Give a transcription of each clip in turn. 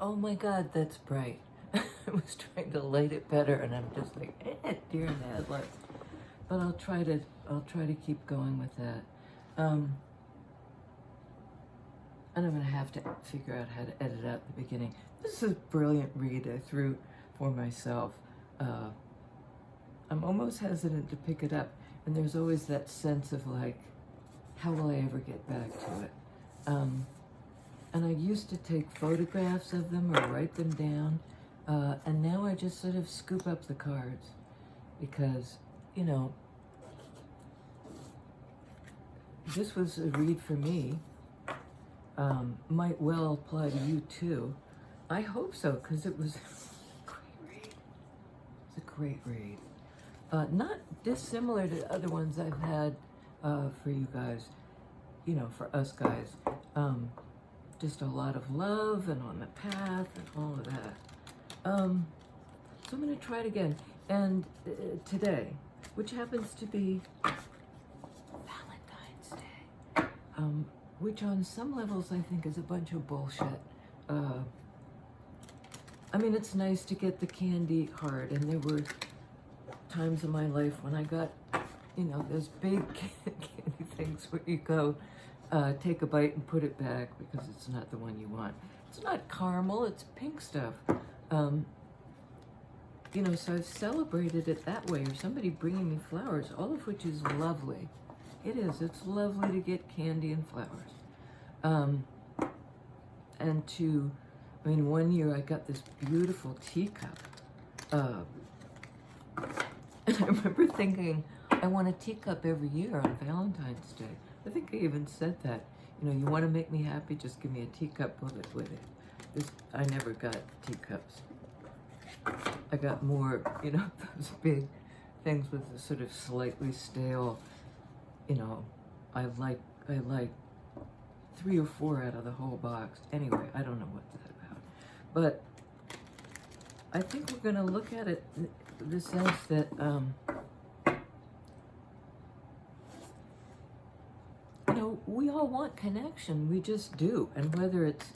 Oh my God, that's bright. I was trying to light it better, and I'm just like, deer in the headlights. But I'll try to keep going with that. And I'm gonna have to figure out how to edit out the beginning. This is a brilliant read I threw for myself. I'm almost hesitant to pick it up, and there's always that sense of like, how will I ever get back to it? And I used to take photographs of them or write them down, and now I just sort of scoop up the cards because, you know, this was a read for me. Might well apply to you too. I hope so, because it was a great read. It's a great read. Not dissimilar to other ones I've had for you guys, you know, for us guys. Just a lot of love and on the path and all of that. So I'm going to try it again. And today, which happens to be Valentine's Day, which on some levels I think is a bunch of bullshit. I mean, it's nice to get the candy heart, and there were times in my life when I got, you know, those big candy things where you go, take a bite and put it back because it's not the one you want. It's not caramel, it's pink stuff. You know, so I've celebrated it that way, or somebody bringing me flowers, all of which is lovely. It is, it's lovely to get candy and flowers. And to, I mean, one year I got this beautiful teacup. And I remember thinking, I want a teacup every year on Valentine's Day. I think I even said that. You know, you want to make me happy, just give me a teacup with it. I never got teacups. I got more, you know, those big things with the sort of slightly stale, you know, I like 3 or 4 out of the whole box. Anyway, I don't know what that's about. But I think we're going to look at it in the sense that, you know, we all want connection. We just do. And whether it's,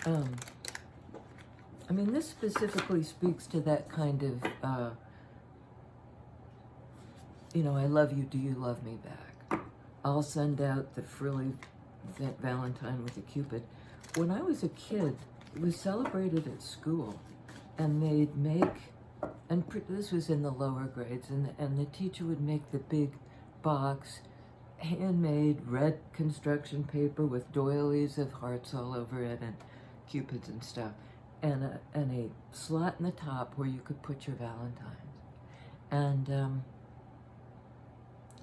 I mean, this specifically speaks to that kind of, you know, I love you, do you love me back? I'll send out the frilly Valentine with a Cupid. When I was a kid, it was celebrated at school, and they'd make, and this was in the lower grades, and the teacher would make the big box, handmade red construction paper with doilies of hearts all over it and Cupids and stuff, and a slot in the top where you could put your Valentines.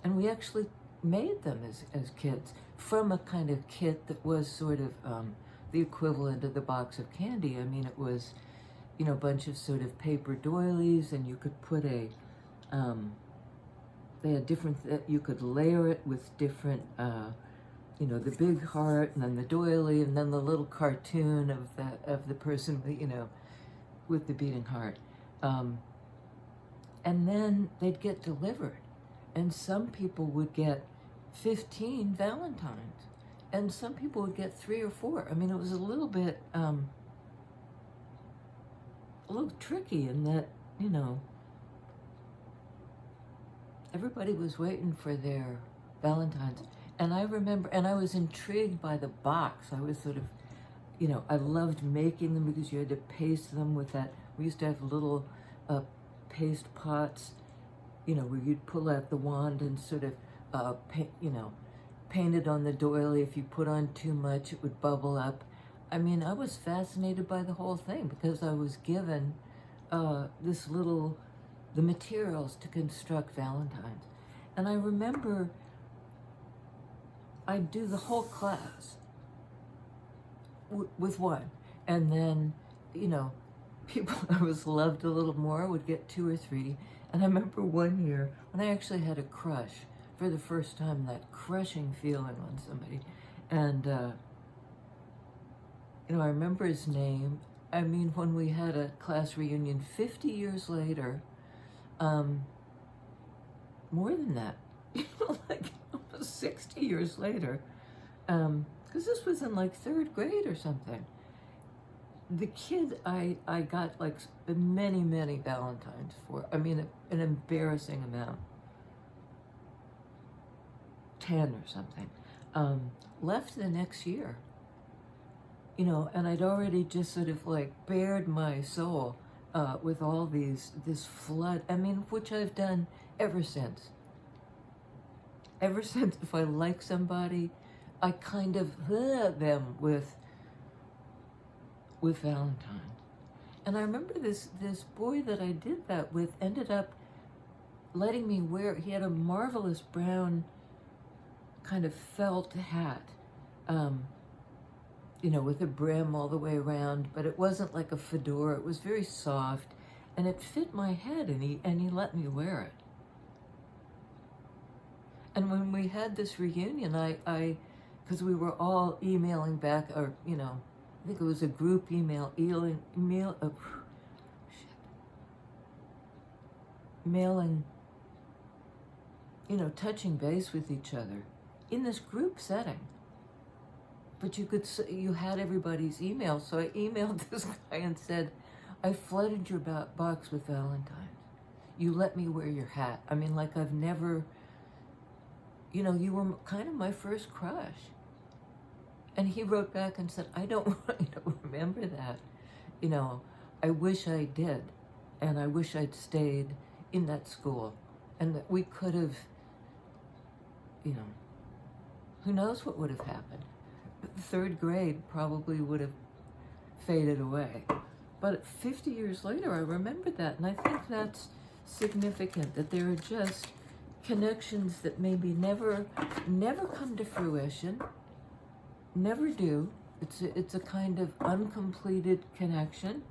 And we actually made them as kids from a kind of kit that was sort of the equivalent of the box of candy. I mean, it was, you know, a bunch of sort of paper doilies, and you could put a, they had different, you could layer it with different, you know, the big heart, and then the doily, and then the little cartoon of the person, you know, with the beating heart. And then they'd get delivered, and some people would get 15 Valentines, and some people would get 3 or 4. I mean, it was a little bit, a little tricky in that, you know, everybody was waiting for their Valentines. And I remember, and I was intrigued by the box. I was sort of, you know, I loved making them because you had to paste them with that. We used to have little paste pots, you know, where you'd pull out the wand and sort of, you know, paint it on the doily. If you put on too much, it would bubble up. I mean, I was fascinated by the whole thing because I was given the materials to construct Valentines. And I remember I'd do the whole class with one. And then, you know, people I was loved a little more would get 2 or 3. And I remember one year when I actually had a crush for the first time, that crushing feeling on somebody. And, you know, I remember his name. I mean, when we had a class reunion 50 years later, more than that, you know, like almost 60 years later, because this was in like 3rd grade or something. the kid I got like many, many Valentines for. I mean, an embarrassing amount. 10 or something. Left the next year. You know, and I'd already just sort of like bared my soul with all this flood. I mean, which I've done ever since. Ever since, if I like somebody, I kind of them with Valentine. And I remember this boy that I did that with ended up letting me wear. He had a marvelous brown kind of felt hat, you know, with a brim all the way around, but it wasn't like a fedora. It was very soft, and it fit my head, and he let me wear it. And when we had this reunion, I because we were all emailing back, or, you know, I think it was a group mailing, you know, touching base with each other in this group setting. But you had everybody's email, so I emailed this guy and said, I flooded your box with Valentines. You let me wear your hat. I mean, like I've never, you know, you were kind of my first crush. And he wrote back and said, I don't want you to remember that. You know, I wish I did. And I wish I'd stayed in that school. And that we could have, you know, who knows what would have happened. Third grade probably would have faded away. But 50 years later, I remember that. And I think that's significant, that there are just connections that maybe never come to fruition. Never do. It's a kind of uncompleted connection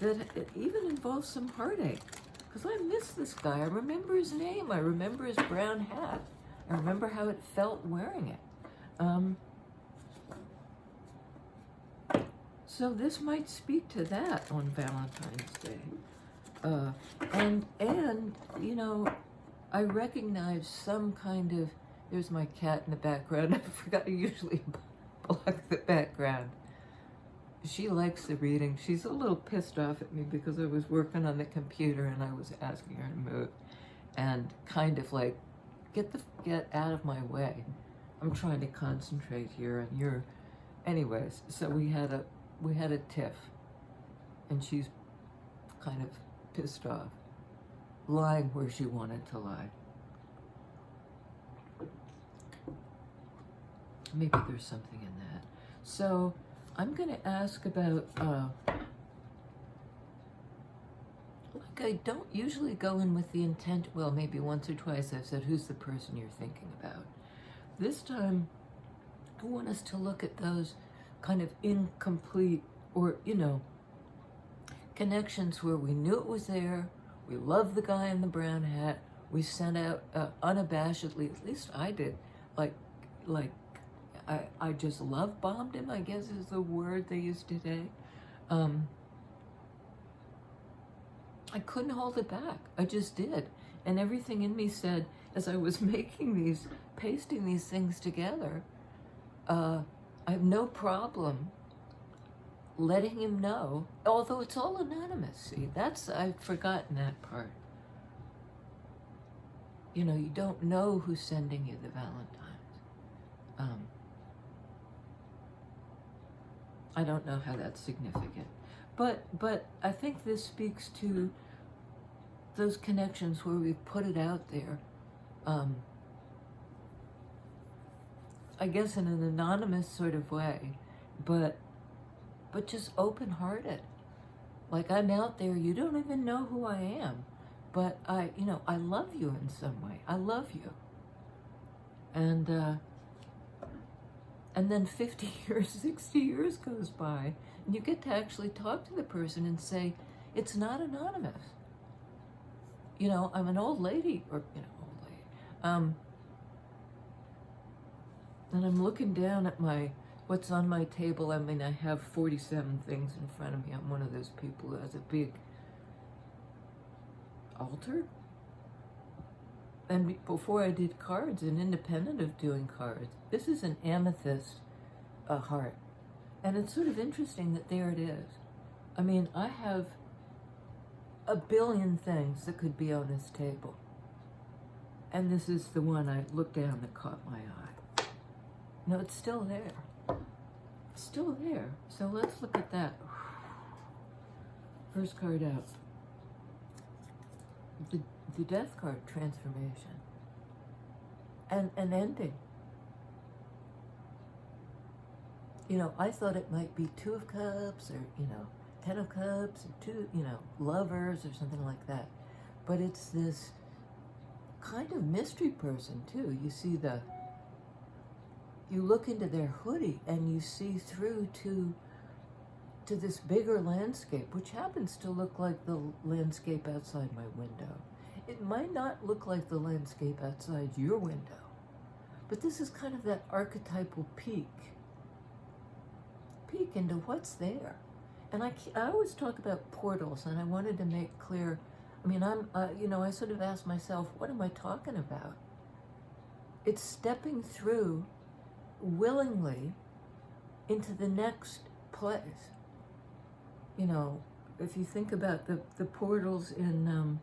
that even involves some heartache. Because I miss this guy. I remember his name. I remember his brown hat. I remember how it felt wearing it. So this might speak to that on Valentine's Day. And you know, I recognize some kind of, there's my cat in the background. I forgot to usually block the background. She likes the reading. She's a little pissed off at me because I was working on the computer and I was asking her to move and kind of like, get out of my way. I'm trying to concentrate here and you're, anyways, so we had a tiff and she's kind of pissed off, lying where she wanted to lie. Maybe there's something in that. So I'm going to ask about, like I don't usually go in with the intent, well, maybe once or twice I've said, who's the person you're thinking about? This time, I want us to look at those kind of incomplete or, you know, connections where we knew it was there, we loved the guy in the brown hat, we sent out unabashedly, at least I did, like I just love bombed him, I guess is the word they use today. I couldn't hold it back. I just did. And everything in me said, as I was pasting these things together, I have no problem letting him know, although it's all anonymous. See, I've forgotten that part. You know, you don't know who's sending you the Valentines. I don't know how that's significant. But I think this speaks to those connections where we put it out there. I guess in an anonymous sort of way, but just open-hearted. Like, I'm out there, you don't even know who I am, but I love you in some way. I love you. And then 50 years, 60 years goes by, and you get to actually talk to the person and say, it's not anonymous. You know, I'm an old lady, or, you know, old lady. And I'm looking down at what's on my table. I mean, I have 47 things in front of me. I'm one of those people who has a big altar. And before I did cards, and independent of doing cards, this is an amethyst heart. And it's sort of interesting that there it is. I mean, I have a billion things that could be on this table. And this is the one I looked down that caught my eye. No, it's still there. It's still there. So let's look at that. First card out. The death card, transformation. And an ending. You know, I thought it might be 2 of Cups or, 10 of Cups or 2, lovers or something like that. But it's this kind of mystery person too. You see you look into their hoodie and you see through to this bigger landscape, which happens to look like the landscape outside my window. It might not look like the landscape outside your window, but this is kind of that archetypal peek into what's there. And I always talk about portals, and I wanted to make clear, I mean, I sort of asked myself, what am I talking about? It's stepping through willingly into the next place. You know, if you think about the portals in,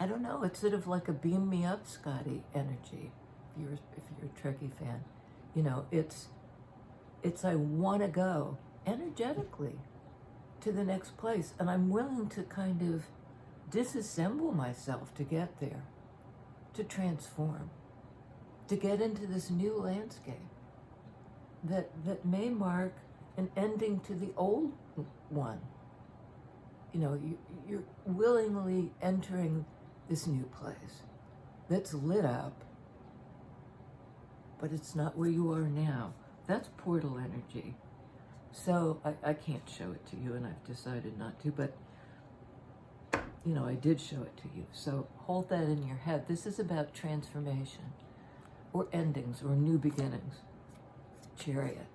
I don't know, it's sort of like a beam me up, Scotty energy. If you're a Trekkie fan, it's I want to go energetically to the next place, and I'm willing to kind of disassemble myself to get there, to transform, to get into this new landscape that may mark an ending to the old one. You're willingly entering this new place that's lit up, but it's not where you are now. That's portal energy. So I can't show it to you, and I've decided not to, but I did show it to you. So hold that in your head. This is about transformation or endings or new beginnings. Chariot.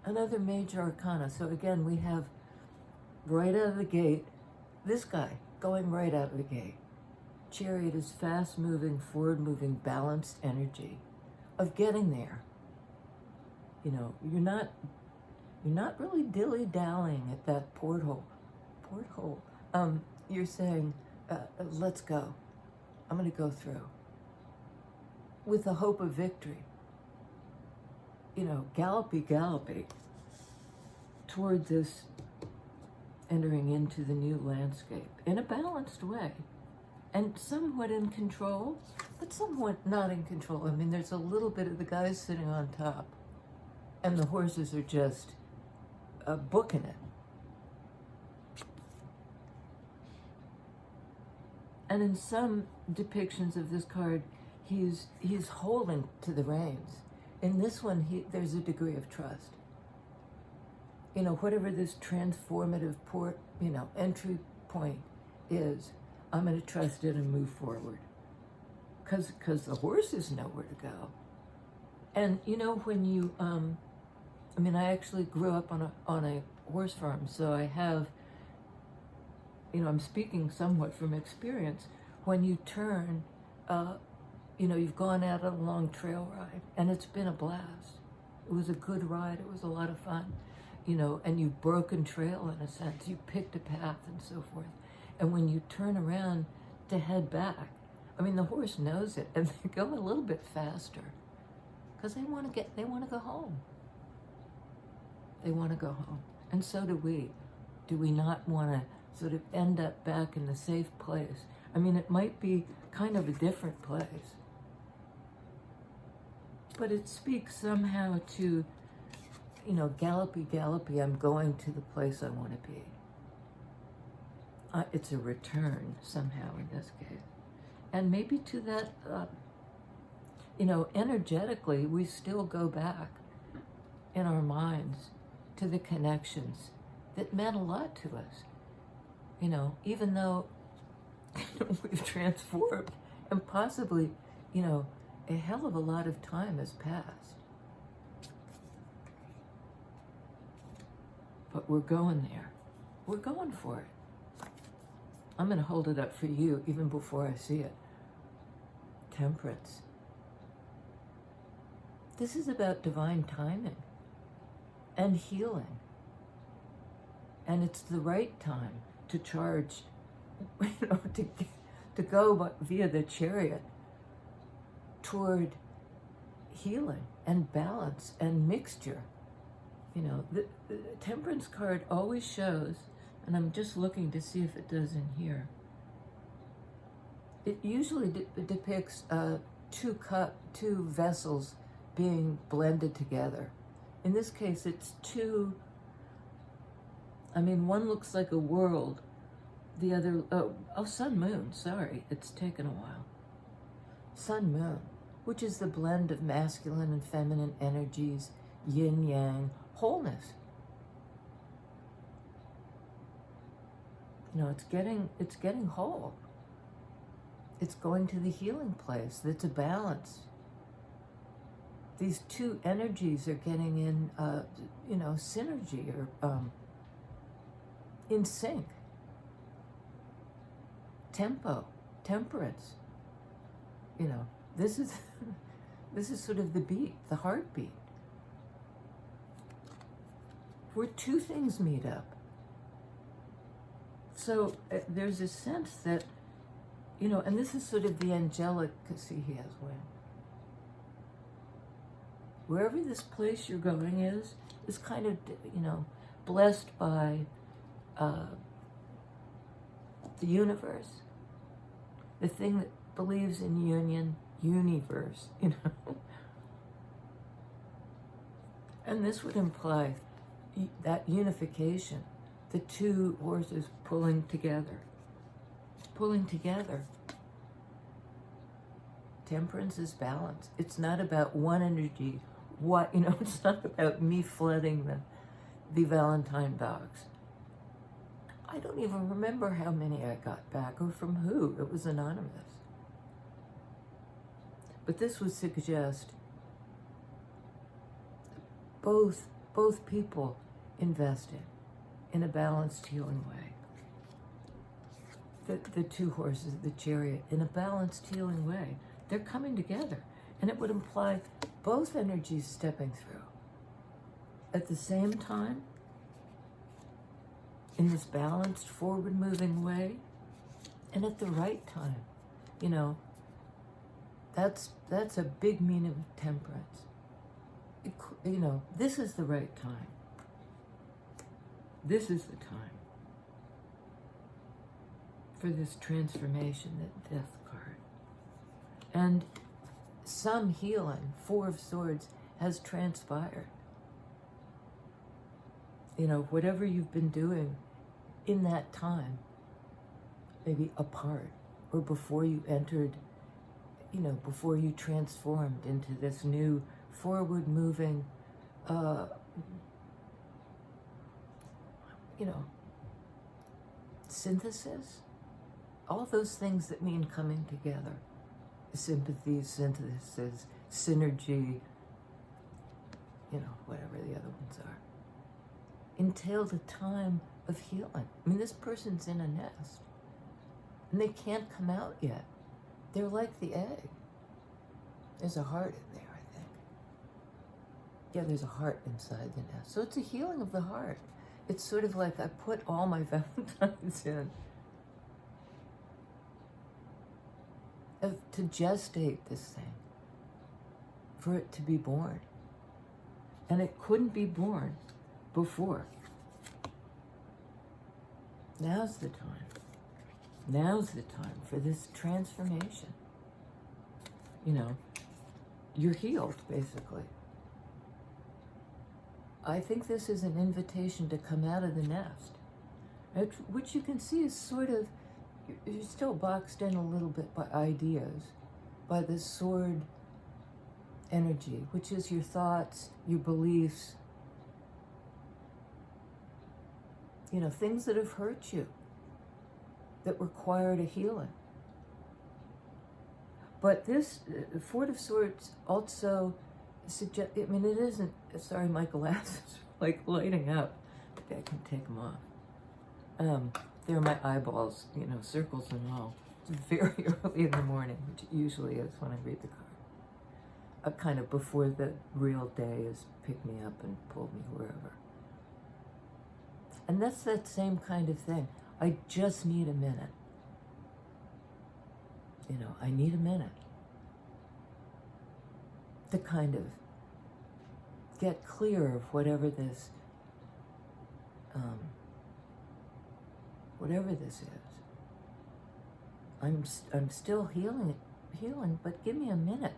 Another major arcana. So again, we have right out of the gate, this guy going right out of the gate. Chariot is fast-moving, forward-moving, balanced energy of getting there. You're not really dilly-dallying at that porthole. You're saying, let's go. I'm going to go through. With the hope of victory. Gallopy toward this entering into the new landscape in a balanced way. And somewhat in control, but somewhat not in control. I mean, there's a little bit of the guys sitting on top, and the horses are just booking it. And in some depictions of this card, he's holding to the reins. In this one, there's a degree of trust. Whatever this transformative entry point is, I'm going to trust it and move forward. Because the horses know where to go. And when you, I actually grew up on a horse farm, so I have, I'm speaking somewhat from experience. When you turn, you've gone out on a long trail ride, and it's been a blast. It was a good ride. It was a lot of fun, and you've broken trail in a sense. You picked a path and so forth. And when you turn around to head back, the horse knows it, and they go a little bit faster because they want to go home. They want to go home. And so do we. Do we not want to sort of end up back in the safe place? It might be kind of a different place, but it speaks somehow to, gallopy, I'm going to the place I want to be. It's a return somehow in this case. And maybe to that, energetically, we still go back in our minds to the connections that meant a lot to us. Even though we've transformed and possibly, a hell of a lot of time has passed. But we're going there. We're going for it. I'm going to hold it up for you even before I see it. Temperance. This is about divine timing. and healing. And it's the right time to charge, to go via the Chariot toward healing and balance and mixture. The Temperance card always shows, and I'm just looking to see if it does in here. It usually depicts two vessels being blended together. In this case, it's two. One looks like a world, the other, sun, moon, sorry, it's taken a while. Sun, moon, which is the blend of masculine and feminine energies, yin, yang, wholeness. It's getting whole. It's going to the healing place. That's a balance. These two energies are getting in, synergy or in sync. Tempo, temperance. This is this is sort of the beat, the heartbeat, where two things meet up. So there's a sense that, and this is sort of the angelic, see, he has wings. Wherever this place you're going is kind of, blessed by the universe, the thing that believes in union, universe, And this would imply that unification, the two horses pulling together. Temperance is balance. It's not about one energy. It's not about me flooding the Valentine box. I don't even remember how many I got back or from who. It was anonymous. But this would suggest both people investing in a balanced, healing way. The two horses, the Chariot, in a balanced, healing way. They're coming together. And it would imply both energies stepping through at the same time, in this balanced, forward-moving way, and at the right time. That's a big meaning of temperance. This is the right time. This is the time for this transformation, that Death card. And some healing, Four of Swords, has transpired. Whatever you've been doing in that time, maybe apart, or before you entered, before you transformed into this new forward-moving, synthesis, all those things that mean coming together, sympathy, synthesis, synergy, whatever the other ones are, entailed a time of healing. This person's in a nest, and they can't come out yet. They're like the egg. There's a heart in there, I think. Yeah, there's a heart inside the nest. So it's a healing of the heart. It's sort of like I put all my Valentines in to gestate this thing, for it to be born. And it couldn't be born before. Now's the time. Now's the time for this transformation. You're healed, basically. I think this is an invitation to come out of the nest, which you can see is sort of, you're still boxed in a little bit by ideas, by the sword energy, which is your thoughts, your beliefs, things that have hurt you, that required a healing. But this Four of Swords also suggest, it isn't, sorry, my glasses are like lighting up. Maybe I can take them off. They're my eyeballs, circles and all. It's very early in the morning, which it usually is when I read the kind of before the real day is pick me up and pull me wherever. And that's that same kind of thing. I just need a minute. I need a minute to kind of get clear of whatever this is. I'm still healing, but give me a minute,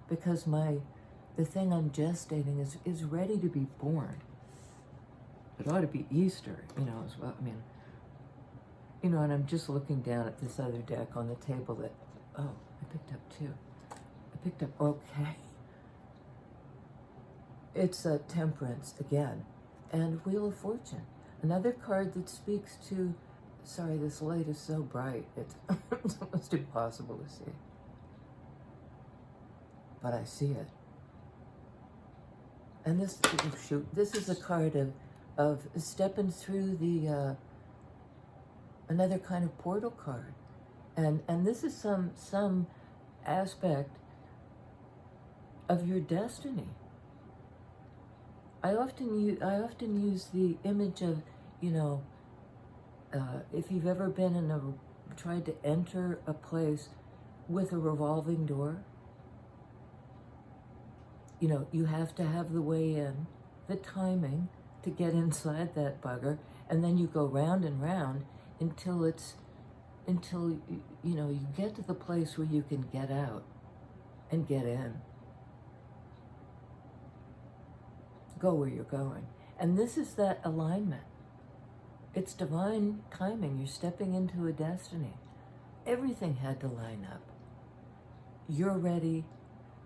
because the thing I'm gestating is ready to be born. It ought to be Easter, as well. I mean, and I'm just looking down at this other deck on the table that, I picked up two. Okay. It's a Temperance again, and Wheel of Fortune. Another card that speaks to, sorry, this light is so bright, it's almost impossible to see. But I see it. And this is a card of stepping through the, another kind of portal card. And this is some aspect of your destiny. I often use the image of, if you've ever been tried to enter a place with a revolving door, you have to have the way in, the timing to get inside that bugger, and then you go round and round until you get to the place where you can get out and get in. Go where you're going. And this is that alignment. It's divine timing. You're stepping into a destiny. Everything had to line up. You're ready.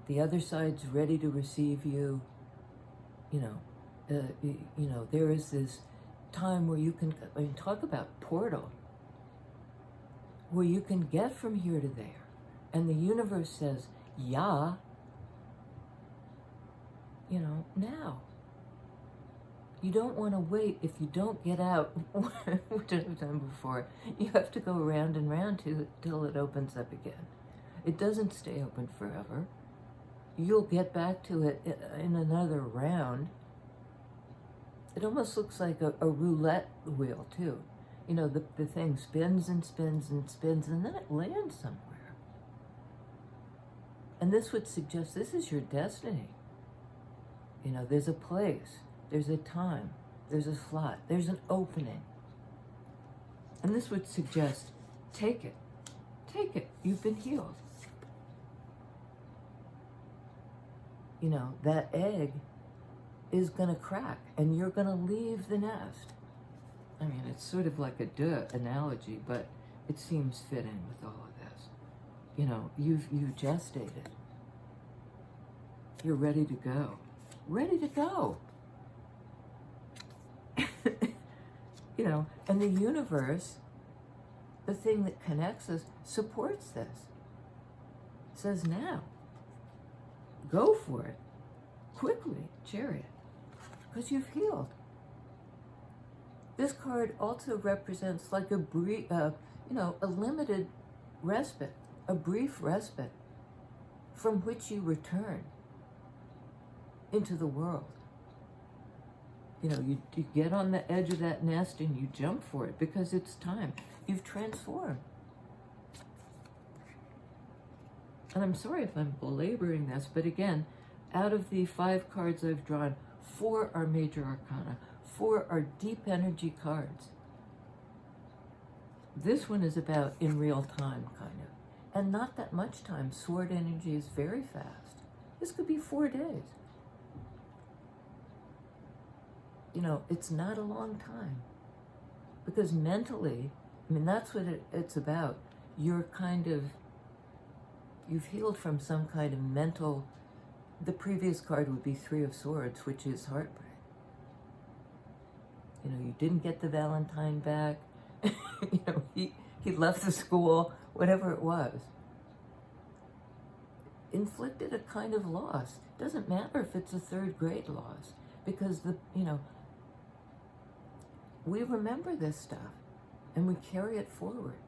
The other side's ready to receive you. There is this time where you can, talk about portal, where you can get from here to there. And the universe says, yeah, now. You don't want to wait. If you don't get out, which I've done before, you have to go round and round till it opens up again. It doesn't stay open forever. You'll get back to it in another round. It almost looks like a roulette wheel, too. The thing spins and spins and spins, and then it lands somewhere. And this would suggest this is your destiny. There's a place. There's a time, there's a slot, there's an opening. And this would suggest, take it, you've been healed. That egg is gonna crack and you're gonna leave the nest. I mean, it's sort of like a duh analogy, but it seems fitting with all of this. You've gestated. You're ready to go. Ready to go. And the universe, the thing that connects us, supports this. Says now, go for it, quickly, Chariot, because you've healed. This card also represents like a brief, a limited respite, a brief respite from which you return into the world. You get on the edge of that nest and you jump for it because it's time. You've transformed. And I'm sorry if I'm belaboring this, but again, out of the 5 cards I've drawn, 4 are major arcana. 4 are deep energy cards. This one is about in real time, kind of. And not that much time. Sword energy is very fast. This could be 4 days. It's not a long time. Because mentally, that's what it's about. You've healed from some kind of mental, the previous card would be 3 of Swords, which is heartbreak. You didn't get the Valentine back. He left the school, whatever it was. Inflicted a kind of loss. Doesn't matter if it's a 3rd grade loss, because we remember this stuff and we carry it forward.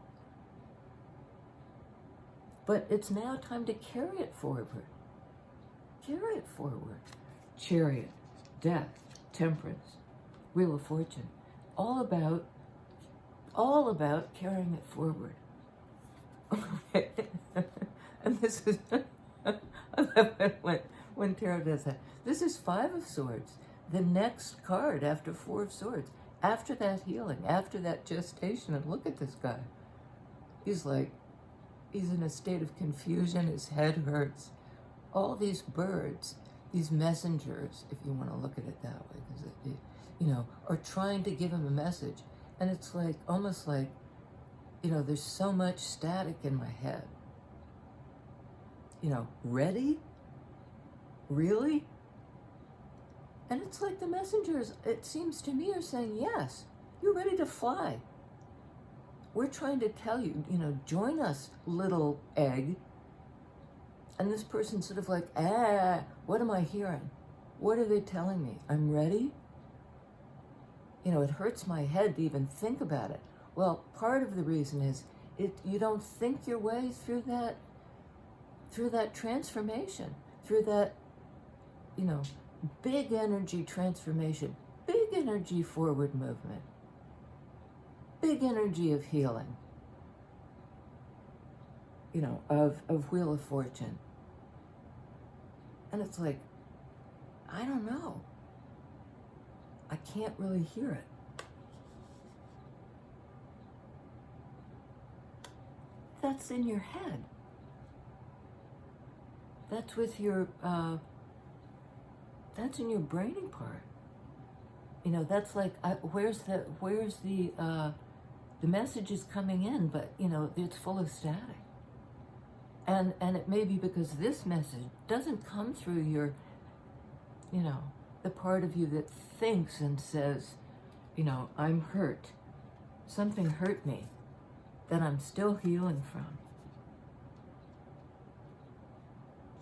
But it's now time to carry it forward. carry it forward. Chariot, death, temperance, Wheel of Fortune. All about carrying it forward. And this is, I love it when tarot does that. This is 5 of Swords. The next card after 4 of Swords. After that healing, after that gestation, and look at this guy. He's in a state of confusion, his head hurts. All these birds, these messengers, if you want to look at it that way, because are trying to give him a message. And it's almost like, there's so much static in my head. Ready? Really? And it's like the messengers, it seems to me, are saying, yes, you're ready to fly. We're trying to tell you, join us, little egg. And this person's sort of like, what am I hearing? What are they telling me? I'm ready? It hurts my head to even think about it. Well, part of the reason is you don't think your way through that transformation, through that, big energy transformation, big energy forward movement, big energy of healing, of Wheel of Fortune. And it's like, I don't know. I can't really hear it. That's in your head. That's with your, that's in your brainy part. That's like, where's the message is coming in, but, it's full of static. And it may be because this message doesn't come through your, the part of you that thinks and says, I'm hurt. Something hurt me that I'm still healing from.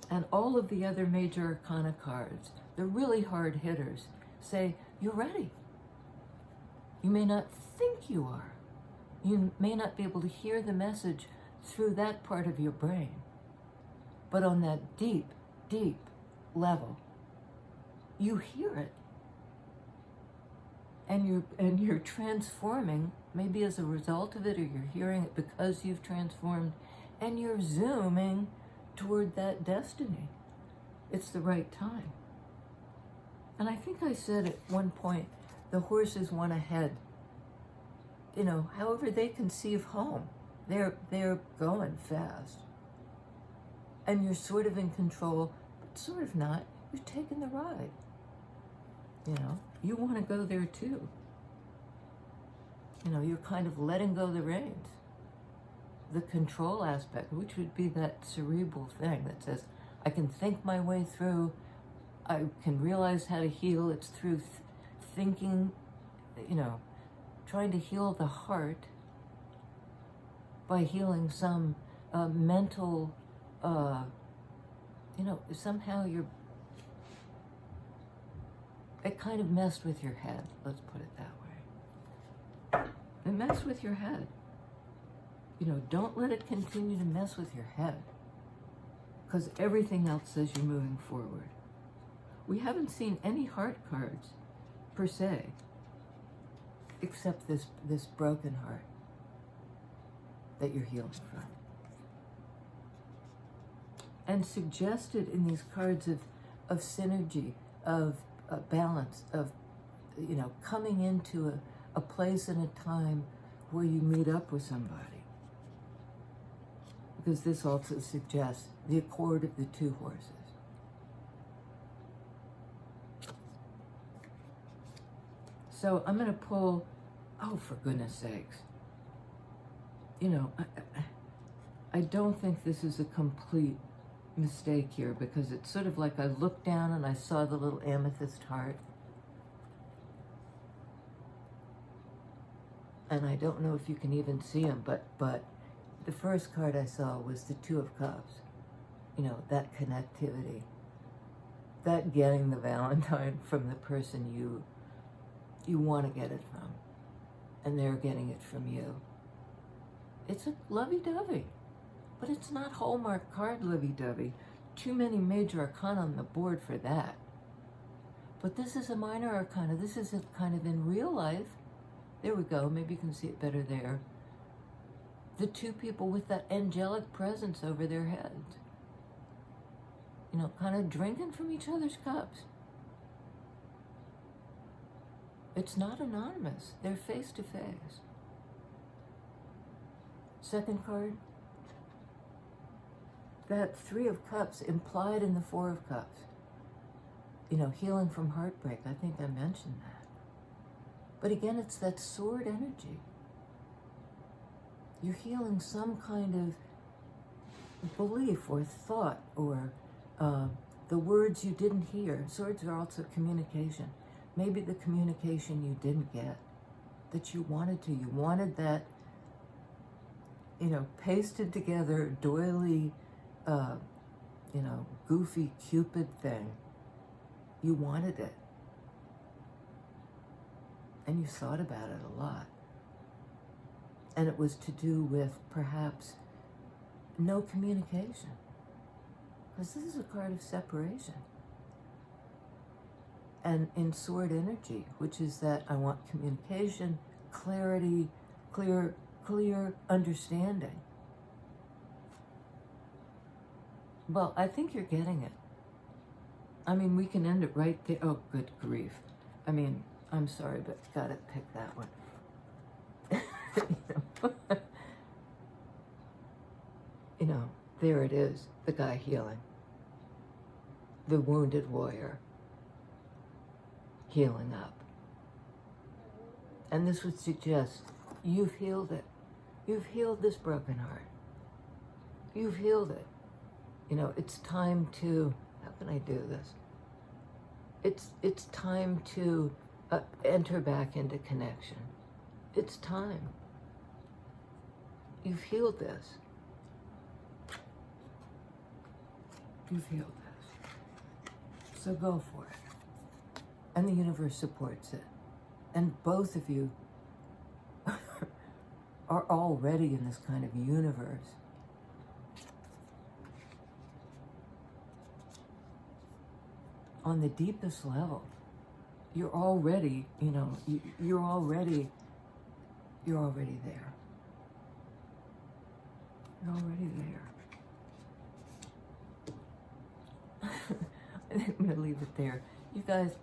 And all of the other major arcana cards, the really hard hitters, say, you're ready. You may not think you are. You may not be able to hear the message through that part of your brain. But on that deep, deep level, you hear it. And you're transforming, maybe as a result of it, or you're hearing it because you've transformed, and you're zooming toward that destiny. It's the right time. And I think I said at one point, the horses want ahead. However they conceive home, they're going fast. And you're sort of in control, but sort of not. You're taking the ride. You want to go there too. You're kind of letting go the reins. The control aspect, which would be that cerebral thing that says, I can think my way through, I can realize how to heal. It's through thinking, trying to heal the heart by healing some mental, somehow it kind of messed with your head, let's put it that way. It messed with your head. Don't let it continue to mess with your head, because everything else says you're moving forward. We haven't seen any heart cards, per se, except this broken heart that you're healing from. And suggested in these cards of synergy, of balance, of, coming into a place and a time where you meet up with somebody. Because this also suggests the accord of the 2 horses. So I'm going to pull, oh, for goodness sakes. I don't think this is a complete mistake here, because it's sort of like I looked down and I saw the little amethyst heart. And I don't know if you can even see them, but the first card I saw was the 2 of Cups. That connectivity. That getting the Valentine from the person you want to get it from. And they're getting it from you. It's a lovey-dovey. But it's not Hallmark card lovey-dovey. too many major arcana on the board for that. But this is a minor arcana. This is a kind of in real life. There we go. Maybe you can see it better there. The two people with that angelic presence over their heads. You know, kind of drinking from each other's cups. It's not anonymous. They're face to face. Second card. That Three of Cups implied in the Four of Cups. You know, healing from heartbreak. I think I mentioned that. But again, it's that sword energy. You're healing some kind of belief or thought or the words you didn't hear. Swords are also communication. Maybe the communication you didn't get that you wanted to. You wanted that, you know, pasted together, doily, you know, goofy Cupid thing. You wanted it. And you thought about it a lot. And it was to do with perhaps no communication. Because this is a card of separation. And in sword energy, which is that I want communication, clarity, clear understanding. Well, I think you're getting it. I mean, we can end it right there. Oh, good grief. I mean, I'm sorry, but gotta pick that one. You know, there it is, the guy healing. The wounded warrior healing up. And this would suggest you've healed it. You've healed this broken heart. You've healed it. You know, it's time to, how can I do this? It's time to enter back into connection. It's time. You've healed this. You've healed this. So go for it. And the universe supports it. And both of you are already in this kind of universe. On the deepest level, you're already, you know, you're already there. You're already there. I think I'm gonna leave it there. You guys,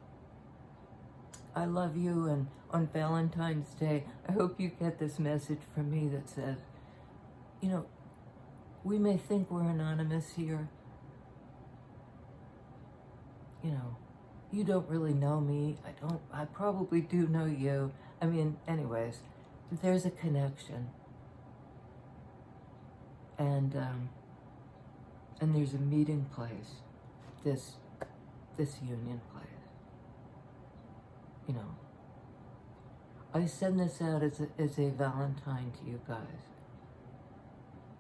I love you, and on Valentine's Day, I hope you get this message from me that says, you know, we may think we're anonymous here. You know, you don't really know me. I probably do know you. I mean, anyways, there's a connection. And there's a meeting place, this union place. You know, I send this out as a Valentine to you guys.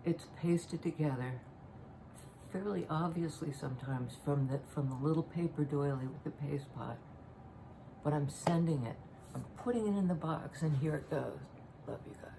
It's pasted together fairly obviously sometimes from the little paper doily with the paste pot. But I'm sending it. I'm putting it in the box, and here it goes. Love you guys.